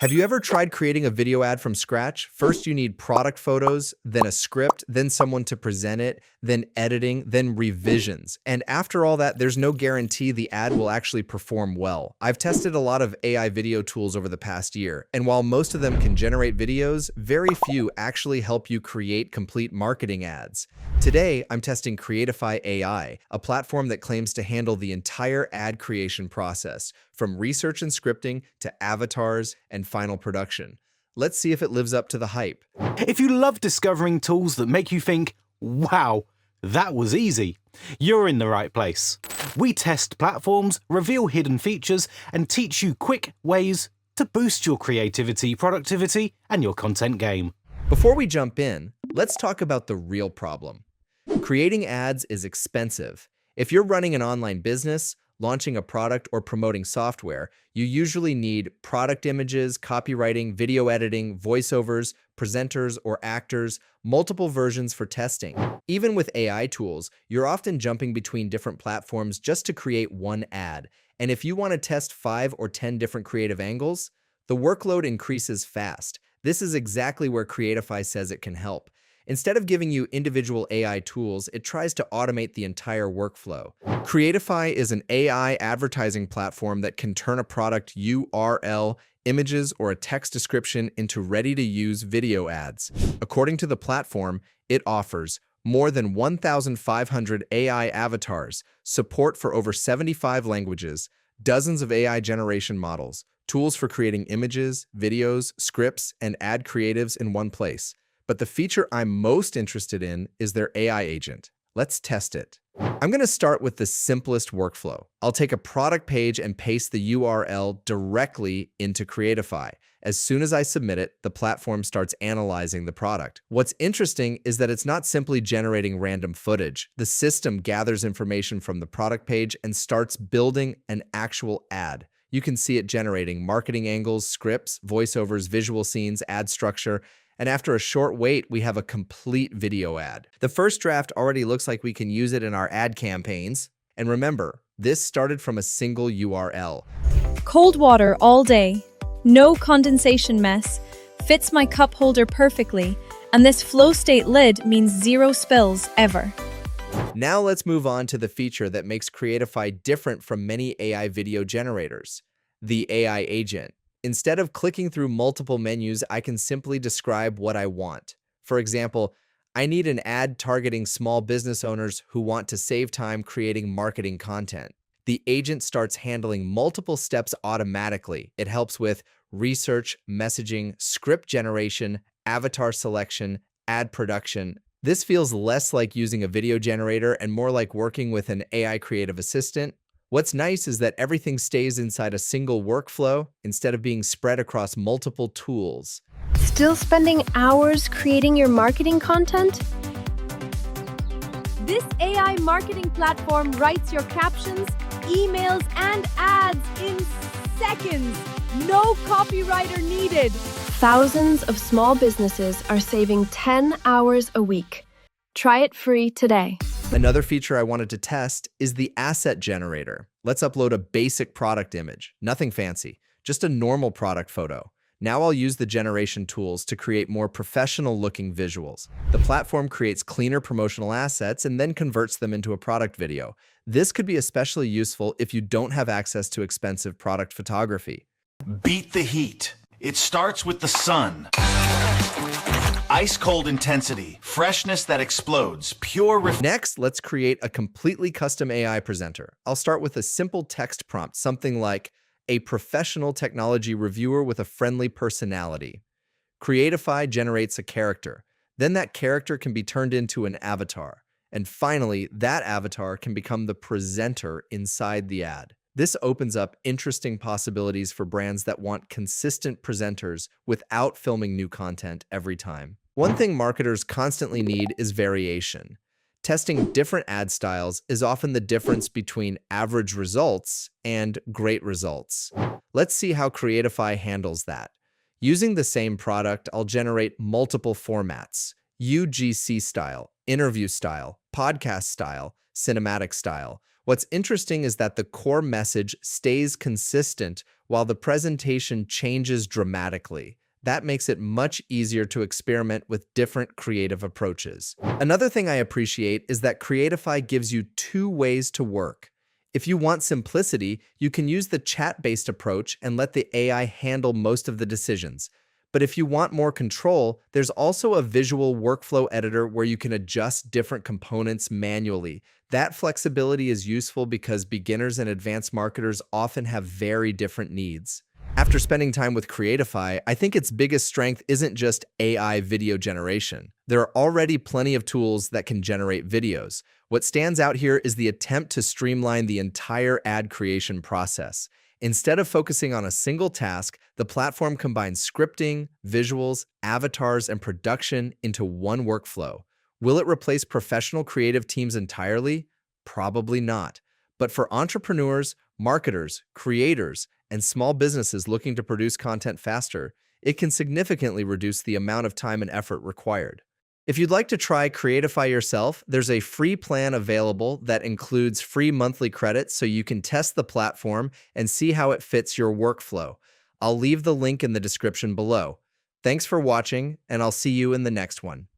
Have you ever tried creating a video ad from scratch? First, you need product photos, then a script, then someone to present it, then editing, then revisions. And after all that, there's no guarantee the ad will actually perform well. I've tested a lot of AI video tools over the past year, and while most of them can generate videos, very few actually help you create complete marketing ads. Today, I'm testing Creatify AI, a platform that claims to handle the entire ad creation process, from research and scripting to avatars and final production. Let's see if it lives up to the hype. If you love discovering tools that make you think, wow, that was easy, you're in the right place. We test platforms, reveal hidden features, and teach you quick ways to boost your creativity, productivity, and your content game. Before we jump in, let's talk about the real problem. Creating ads is expensive. If you're running an online business, launching a product, or promoting software, you usually need product images, copywriting, video editing, voiceovers, presenters or actors, multiple versions for testing. Even with AI tools, you're often jumping between different platforms just to create one ad. And if you want to test 5 or 10 different creative angles, the workload increases fast. This is exactly where Creatify says it can help. Instead of giving you individual AI tools, it tries to automate the entire workflow. Creatify is an AI advertising platform that can turn a product URL, images, or a text description into ready-to-use video ads. According to the platform, it offers more than 1,500 AI avatars, support for over 75 languages, dozens of AI generation models, tools for creating images, videos, scripts, and ad creatives in one place. But the feature I'm most interested in is their AI agent. Let's test it. I'm going to start with the simplest workflow. I'll take a product page and paste the URL directly into Creatify. As soon as I submit it, the platform starts analyzing the product. What's interesting is that it's not simply generating random footage. The system gathers information from the product page and starts building an actual ad. You can see it generating marketing angles, scripts, voiceovers, visual scenes, ad structure, and after a short wait, we have a complete video ad. The first draft already looks like we can use it in our ad campaigns. And remember, this started from a single URL. Cold water all day, no condensation mess, fits my cup holder perfectly, and this flow state lid means zero spills ever. Now let's move on to the feature that makes Creatify different from many AI video generators, the AI agent. Instead of clicking through multiple menus, I can simply describe what I want. For example, I need an ad targeting small business owners who want to save time creating marketing content. The agent starts handling multiple steps automatically. It helps with research, messaging, script generation, avatar selection, ad production. This feels less like using a video generator and more like working with an AI creative assistant. What's nice is that everything stays inside a single workflow instead of being spread across multiple tools. Still spending hours creating your marketing content? This AI marketing platform writes your captions, emails, and ads in seconds. No copywriter needed. Thousands of small businesses are saving 10 hours a week. Try it free today. Another feature I wanted to test is the asset generator. Let's upload a basic product image, nothing fancy, just a normal product photo. Now I'll use the generation tools to create more professional-looking visuals. The platform creates cleaner promotional assets and then converts them into a product video. This could be especially useful if you don't have access to expensive product photography. Beat the heat. It starts with the sun. Ice-cold intensity, freshness that explodes, pure... Next, let's create a completely custom AI presenter. I'll start with a simple text prompt, something like a professional technology reviewer with a friendly personality. Creatify generates a character. Then that character can be turned into an avatar. And finally, that avatar can become the presenter inside the ad. This opens up interesting possibilities for brands that want consistent presenters without filming new content every time. One thing marketers constantly need is variation. Testing different ad styles is often the difference between average results and great results. Let's see how Creatify handles that. Using the same product, I'll generate multiple formats: UGC style, interview style, podcast style, cinematic style. What's interesting is that the core message stays consistent while the presentation changes dramatically. That makes it much easier to experiment with different creative approaches. Another thing I appreciate is that Creatify gives you two ways to work. If you want simplicity, you can use the chat-based approach and let the AI handle most of the decisions. But if you want more control, there's also a visual workflow editor where you can adjust different components manually. That flexibility is useful because beginners and advanced marketers often have very different needs. After spending time with Creatify, I think its biggest strength isn't just AI video generation. There are already plenty of tools that can generate videos. What stands out here is the attempt to streamline the entire ad creation process. Instead of focusing on a single task, the platform combines scripting, visuals, avatars, and production into one workflow. Will it replace professional creative teams entirely? Probably not. But for entrepreneurs, marketers, creators, and small businesses looking to produce content faster, it can significantly reduce the amount of time and effort required. If you'd like to try Creatify yourself, there's a free plan available that includes free monthly credits so you can test the platform and see how it fits your workflow. I'll leave the link in the description below. Thanks for watching, and I'll see you in the next one.